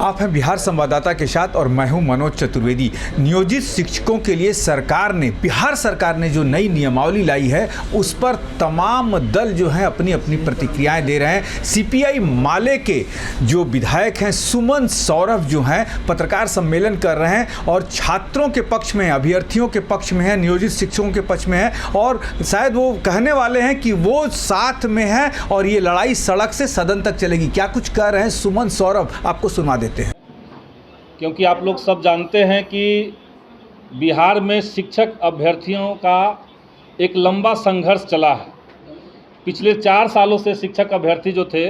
आप हैं बिहार संवाददाता के साथ और मैं हूं मनोज चतुर्वेदी। नियोजित शिक्षकों के लिए बिहार सरकार ने जो नई नियमावली लाई है उस पर तमाम दल जो हैं अपनी अपनी प्रतिक्रियाएं दे रहे हैं। सीपीआई माले के जो विधायक हैं सुमन सौरभ जो हैं पत्रकार सम्मेलन कर रहे हैं और छात्रों के पक्ष में, अभ्यर्थियों के पक्ष में है, नियोजित शिक्षकों के पक्ष में है और शायद वो कहने वाले हैं कि वो साथ में है और ये लड़ाई सड़क से सदन तक चलेगी। क्या कुछ कह रहे हैं सुमन सौरभ, आपको सुना देते हैं। क्योंकि आप लोग सब जानते हैं कि बिहार में शिक्षक अभ्यर्थियों का एक लंबा संघर्ष चला है। पिछले 4 सालों से शिक्षक अभ्यर्थी जो थे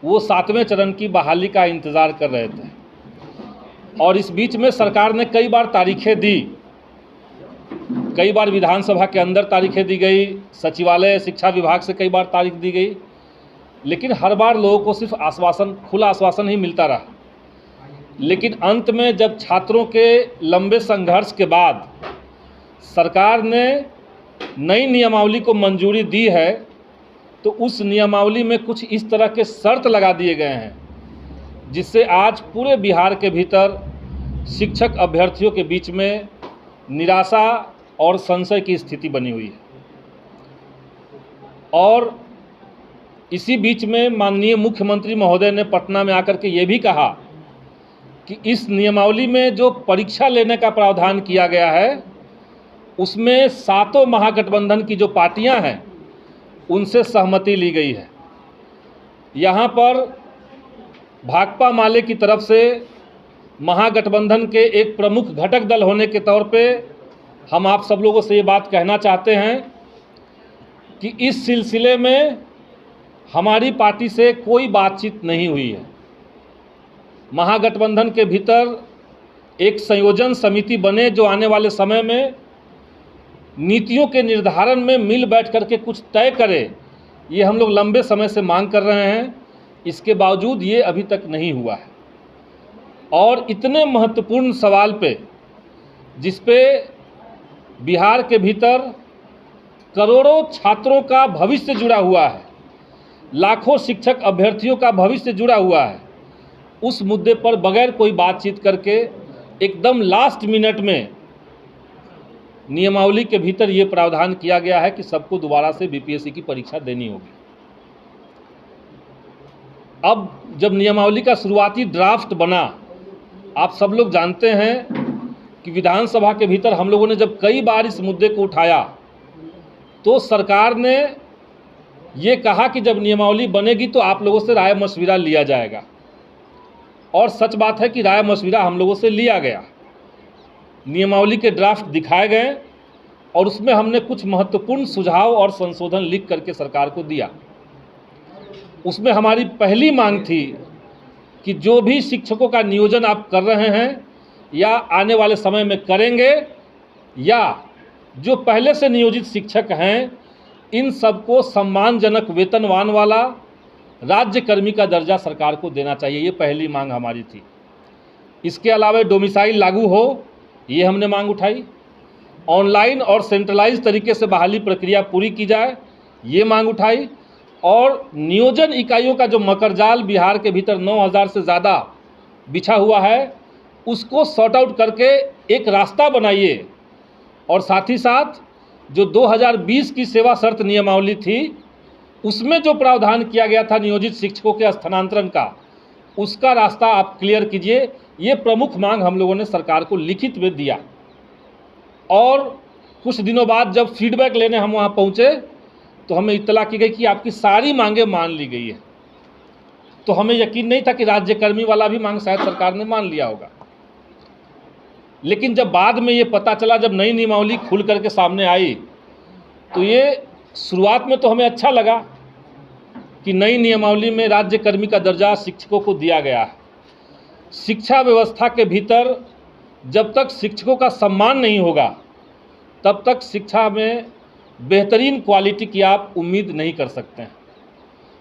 वो 7वें चरण की बहाली का इंतज़ार कर रहे थे और इस बीच में सरकार ने कई बार तारीखें दी, कई बार विधानसभा के अंदर तारीखें दी गई, सचिवालय शिक्षा विभाग से कई बार तारीख दी गई, लेकिन हर बार लोगों को सिर्फ आश्वासन, खुला आश्वासन ही मिलता रहा। लेकिन अंत में जब छात्रों के लंबे संघर्ष के बाद सरकार ने नई नियमावली को मंजूरी दी है तो उस नियमावली में कुछ इस तरह के शर्त लगा दिए गए हैं जिससे आज पूरे बिहार के भीतर शिक्षक अभ्यर्थियों के बीच में निराशा और संशय की स्थिति बनी हुई है। और इसी बीच में माननीय मुख्यमंत्री महोदय ने पटना में आकर के ये भी कहा कि इस नियमावली में जो परीक्षा लेने का प्रावधान किया गया है उसमें 7 महागठबंधन की जो पार्टियां हैं उनसे सहमति ली गई है। यहाँ पर भाकपा माले की तरफ से महागठबंधन के एक प्रमुख घटक दल होने के तौर पे हम आप सब लोगों से ये बात कहना चाहते हैं कि इस सिलसिले में हमारी पार्टी से कोई बातचीत नहीं हुई है। महागठबंधन के भीतर एक संयोजन समिति बने जो आने वाले समय में नीतियों के निर्धारण में मिल बैठ करके कुछ तय करे, ये हम लोग लंबे समय से मांग कर रहे हैं। इसके बावजूद ये अभी तक नहीं हुआ है और इतने महत्वपूर्ण सवाल पे जिस पे बिहार के भीतर करोड़ों छात्रों का भविष्य जुड़ा हुआ है, लाखों शिक्षक अभ्यर्थियों का भविष्य जुड़ा हुआ है, उस मुद्दे पर बगैर कोई बातचीत करके एकदम लास्ट मिनट में नियमावली के भीतर ये प्रावधान किया गया है कि सबको दोबारा से बीपीएससी की परीक्षा देनी होगी। अब जब नियमावली का शुरुआती ड्राफ्ट बना, आप सब लोग जानते हैं कि विधानसभा के भीतर हम लोगों ने जब कई बार इस मुद्दे को उठाया तो सरकार ने ये कहा कि जब नियमावली बनेगी तो आप लोगों से राय मशविरा लिया जाएगा और सच बात है कि राय मशविरा हम लोगों से लिया गया। नियमावली के ड्राफ्ट दिखाए गए और उसमें हमने कुछ महत्वपूर्ण सुझाव और संशोधन लिख करके सरकार को दिया। उसमें हमारी पहली मांग थी कि जो भी शिक्षकों का नियोजन आप कर रहे हैं या आने वाले समय में करेंगे या जो पहले से नियोजित शिक्षक हैं, इन सबको सम्मानजनक वेतनमान वाला राज्यकर्मी का दर्जा सरकार को देना चाहिए। ये पहली मांग हमारी थी। इसके अलावा डोमिसाइल लागू हो, ये हमने मांग उठाई। ऑनलाइन और सेंट्रलाइज तरीके से बहाली प्रक्रिया पूरी की जाए, ये मांग उठाई। और नियोजन इकाइयों का जो मकरजाल बिहार के भीतर 9000 से ज़्यादा बिछा हुआ है, उसको सॉर्ट आउट करके एक रास्ता बनाइए। और साथ ही साथ जो 2020 की सेवा शर्त नियमावली थी उसमें जो प्रावधान किया गया था नियोजित शिक्षकों के स्थानांतरण का, उसका रास्ता आप क्लियर कीजिए। ये प्रमुख मांग हम लोगों ने सरकार को लिखित में दिया। और कुछ दिनों बाद जब फीडबैक लेने हम वहाँ पहुँचे तो हमें इत्तला की गई कि आपकी सारी मांगें मान ली गई है। तो हमें यकीन नहीं था कि राज्यकर्मी वाला भी मांग शायद सरकार ने मान लिया होगा। लेकिन जब बाद में ये पता चला, जब नई नियमावली खुल करके सामने आई, तो ये शुरुआत में तो हमें अच्छा लगा कि नई नियमावली में राज्यकर्मी का दर्जा शिक्षकों को दिया गया है। शिक्षा व्यवस्था के भीतर जब तक शिक्षकों का सम्मान नहीं होगा तब तक शिक्षा में बेहतरीन क्वालिटी की आप उम्मीद नहीं कर सकते हैं।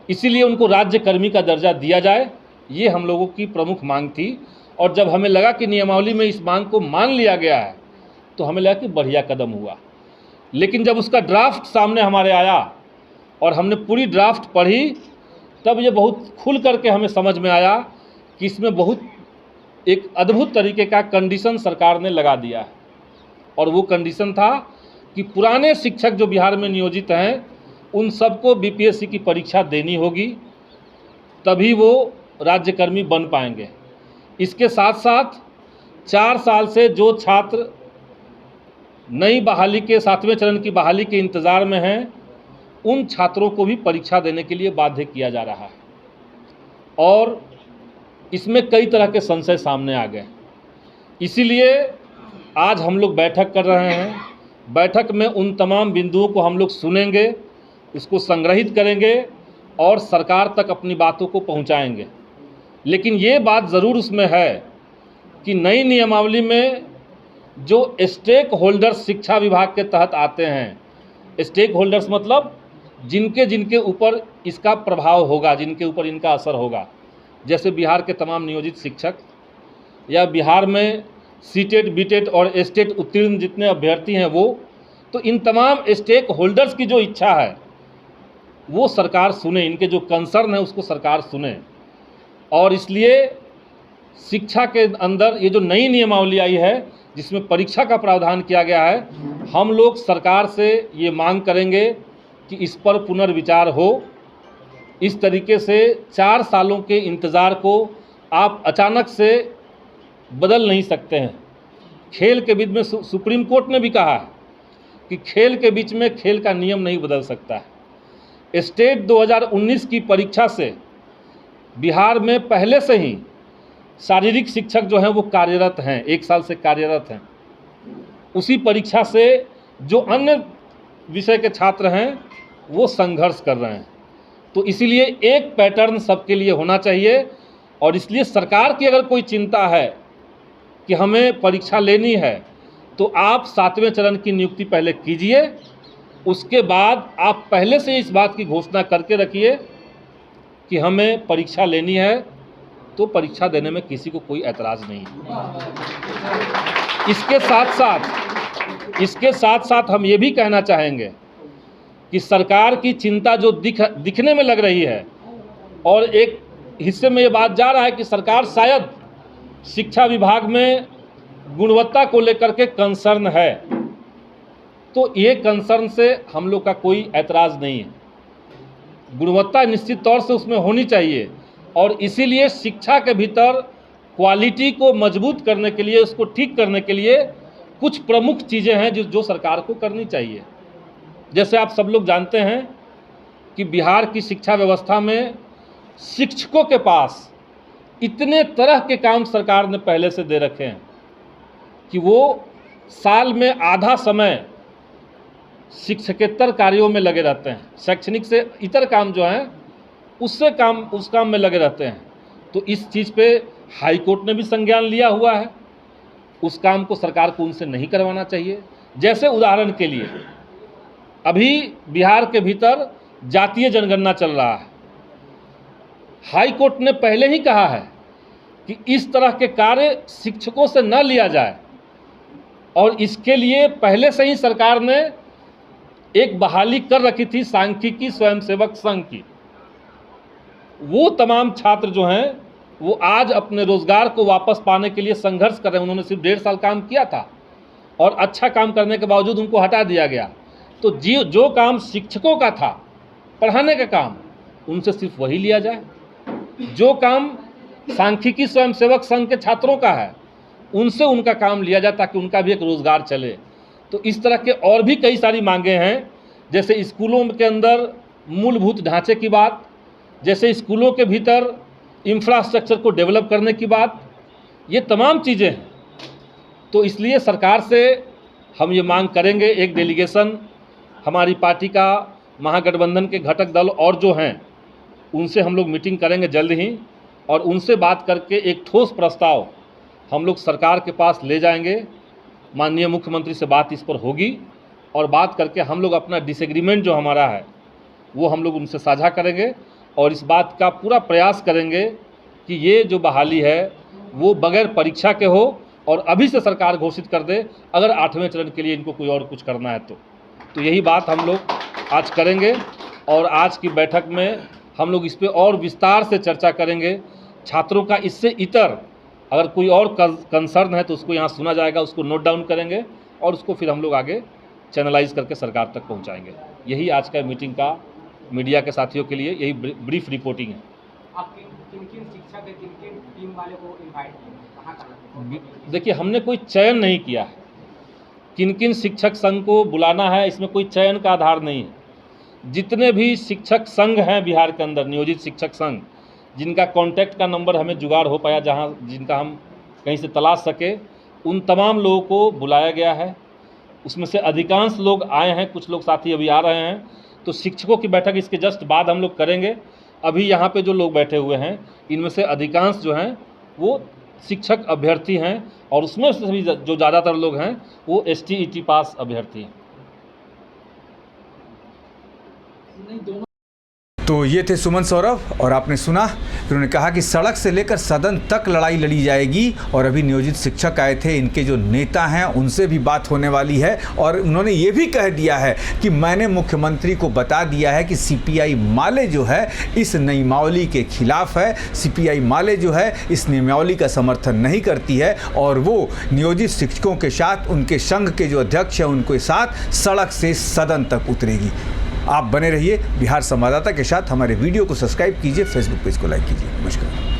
इसीलिए उनको राज्यकर्मी का दर्जा दिया जाए, ये हम लोगों की प्रमुख मांग थी। और जब हमें लगा कि नियमावली में इस मांग को मान लिया गया है तो हमें लगा कि बढ़िया कदम हुआ। लेकिन जब उसका ड्राफ्ट सामने हमारे आया और हमने पूरी ड्राफ्ट पढ़ी तब ये बहुत खुल करके हमें समझ में आया कि इसमें बहुत एक अद्भुत तरीके का कंडीशन सरकार ने लगा दिया है। और वो कंडीशन था कि पुराने शिक्षक जो बिहार में नियोजित हैं उन सबको बीपीएससी की परीक्षा देनी होगी, तभी वो राज्यकर्मी बन पाएंगे। इसके साथ साथ 4 साल से जो छात्र नई बहाली के 7वें चरण की बहाली के इंतज़ार में हैं, उन छात्रों को भी परीक्षा देने के लिए बाध्य किया जा रहा है। और इसमें कई तरह के संशय सामने आ गए। इसीलिए आज हम लोग बैठक कर रहे हैं। बैठक में उन तमाम बिंदुओं को हम लोग सुनेंगे, उसको संग्रहित करेंगे और सरकार तक अपनी बातों को पहुंचाएंगे। लेकिन ये बात ज़रूर उसमें है कि नई नियमावली में जो स्टेक होल्डर्स शिक्षा विभाग के तहत आते हैं, स्टेक होल्डर्स मतलब जिनके जिनके ऊपर इसका प्रभाव होगा, जिनके ऊपर इनका असर होगा, जैसे बिहार के तमाम नियोजित शिक्षक या बिहार में सीटेट, बीटेट और एस्टेट उत्तीर्ण जितने अभ्यर्थी हैं वो, तो इन तमाम स्टेक होल्डर्स की जो इच्छा है वो सरकार सुने, इनके जो कंसर्न है उसको सरकार सुने। और इसलिए शिक्षा के अंदर ये जो नई नियमावली आई है जिसमें परीक्षा का प्रावधान किया गया है, हम लोग सरकार से ये मांग करेंगे कि इस पर पुनर्विचार हो। इस तरीके से 4 सालों के इंतज़ार को आप अचानक से बदल नहीं सकते हैं। खेल के बीच में सुप्रीम कोर्ट ने भी कहा है कि खेल के बीच में खेल का नियम नहीं बदल सकता है। स्टेट 2019 की परीक्षा से बिहार में पहले से ही शारीरिक शिक्षक जो हैं वो कार्यरत हैं, 1 साल से कार्यरत हैं। उसी परीक्षा से जो अन्य विषय के छात्र हैं वो संघर्ष कर रहे हैं। तो इसीलिए एक पैटर्न सबके लिए होना चाहिए। और इसलिए सरकार की अगर कोई चिंता है कि हमें परीक्षा लेनी है तो आप 7वें चरण की नियुक्ति पहले कीजिए, उसके बाद आप पहले से इस बात की घोषणा करके रखिए कि हमें परीक्षा लेनी है, तो परीक्षा देने में किसी को कोई ऐतराज़ नहीं है। इसके साथ साथ हम ये भी कहना चाहेंगे कि सरकार की चिंता जो दिखने में लग रही है, और एक हिस्से में ये बात जा रहा है कि सरकार शायद शिक्षा विभाग में गुणवत्ता को लेकर के कंसर्न है, तो ये कंसर्न से हम लोग का कोई ऐतराज़ नहीं है। गुणवत्ता निश्चित तौर से उसमें होनी चाहिए, और इसीलिए शिक्षा के भीतर क्वालिटी को मजबूत करने के लिए, उसको ठीक करने के लिए कुछ प्रमुख चीज़ें हैं जो सरकार को करनी चाहिए। जैसे आप सब लोग जानते हैं कि बिहार की शिक्षा व्यवस्था में शिक्षकों के पास इतने तरह के काम सरकार ने पहले से दे रखे हैं कि वो साल में आधा समय शिक्षकेतर कार्यों में लगे रहते हैं। शैक्षणिक से इतर काम जो हैं उस काम में लगे रहते हैं। तो इस चीज़ पे हाई कोर्ट ने भी संज्ञान लिया हुआ है। उस काम को सरकार को उनसे नहीं करवाना चाहिए। जैसे उदाहरण के लिए अभी बिहार के भीतर जातीय जनगणना चल रहा है। हाई कोर्ट ने पहले ही कहा है कि इस तरह के कार्य शिक्षकों से न लिया जाए, और इसके लिए पहले से ही सरकार ने एक बहाली कर रखी थी सांख्यिकी स्वयंसेवक संघ की। वो तमाम छात्र जो हैं वो आज अपने रोज़गार को वापस पाने के लिए संघर्ष कर रहे हैं। उन्होंने सिर्फ 1.5 साल काम किया था और अच्छा काम करने के बावजूद उनको हटा दिया गया। तो जो काम शिक्षकों का था, पढ़ाने का काम, उनसे सिर्फ वही लिया जाए। जो काम सांख्यिकी स्वयंसेवक संघ के छात्रों का है उनसे उनका काम लिया जाए, ताकि उनका भी एक रोज़गार चले। तो इस तरह के और भी कई सारी मांगें हैं, जैसे स्कूलों के अंदर मूलभूत ढांचे की बात, जैसे स्कूलों के भीतर इंफ्रास्ट्रक्चर को डेवलप करने की बात, ये तमाम चीज़ें हैं। तो इसलिए सरकार से हम ये मांग करेंगे, एक डेलीगेशन हमारी पार्टी का, महागठबंधन के घटक दल और जो हैं उनसे हम लोग मीटिंग करेंगे जल्द ही, और उनसे बात करके एक ठोस प्रस्ताव हम लोग सरकार के पास ले जाएंगे। माननीय मुख्यमंत्री से बात इस पर होगी, और बात करके हम लोग अपना डिसएग्रीमेंट जो हमारा है वो हम लोग उनसे साझा करेंगे, और इस बात का पूरा प्रयास करेंगे कि ये जो बहाली है वो बगैर परीक्षा के हो, और अभी से सरकार घोषित कर दे अगर 8वें चरण के लिए इनको कोई और कुछ करना है तो यही बात हम लोग आज करेंगे। और आज की बैठक में हम लोग इस पे और विस्तार से चर्चा करेंगे। छात्रों का इससे इतर अगर कोई और कंसर्न है तो उसको यहाँ सुना जाएगा, उसको नोट डाउन करेंगे और उसको फिर हम लोग आगे चैनलाइज करके सरकार तक पहुँचाएंगे। यही आज का मीटिंग का मीडिया के साथियों के लिए यही ब्रीफ रिपोर्टिंग है। आप किन शिक्षक है, किन टीम वाले को इनवाइट किए, कहाँ का? देखिए, हमने कोई चयन नहीं किया है। किन शिक्षक संघ को बुलाना है, इसमें कोई चयन का आधार नहीं है। जितने भी शिक्षक संघ हैं बिहार के अंदर, नियोजित शिक्षक संघ, जिनका कॉन्टैक्ट का नंबर हमें जुगाड़ हो पाया, जहां जिनका हम कहीं से तलाश सके, उन तमाम लोगों को बुलाया गया है। उसमें से अधिकांश लोग आए हैं, कुछ लोग साथी अभी आ रहे हैं। तो शिक्षकों की बैठक इसके जस्ट बाद हम लोग करेंगे। अभी यहाँ पे जो लोग बैठे हुए हैं, इनमें से अधिकांश जो हैं वो शिक्षक अभ्यर्थी हैं, और उसमें से भी जो ज़्यादातर लोग हैं वो STET पास अभ्यर्थी हैं। तो ये थे सुमन सौरभ, और आपने सुना कि उन्होंने कहा कि सड़क से लेकर सदन तक लड़ाई लड़ी जाएगी। और अभी नियोजित शिक्षक आए थे, इनके जो नेता हैं उनसे भी बात होने वाली है। और उन्होंने ये भी कह दिया है कि मैंने मुख्यमंत्री को बता दिया है कि CPI माले जो है इस नियमावली के खिलाफ है। CPI माले जो है इस नियमावली का समर्थन नहीं करती है, और वो नियोजित शिक्षकों के साथ, उनके संघ के जो अध्यक्ष हैं उनके साथ सड़क से सदन तक उतरेगी। आप बने रहिए बिहार संवाददाता के साथ। हमारे वीडियो को सब्सक्राइब कीजिए, फेसबुक पेज को लाइक कीजिए। नमस्कार।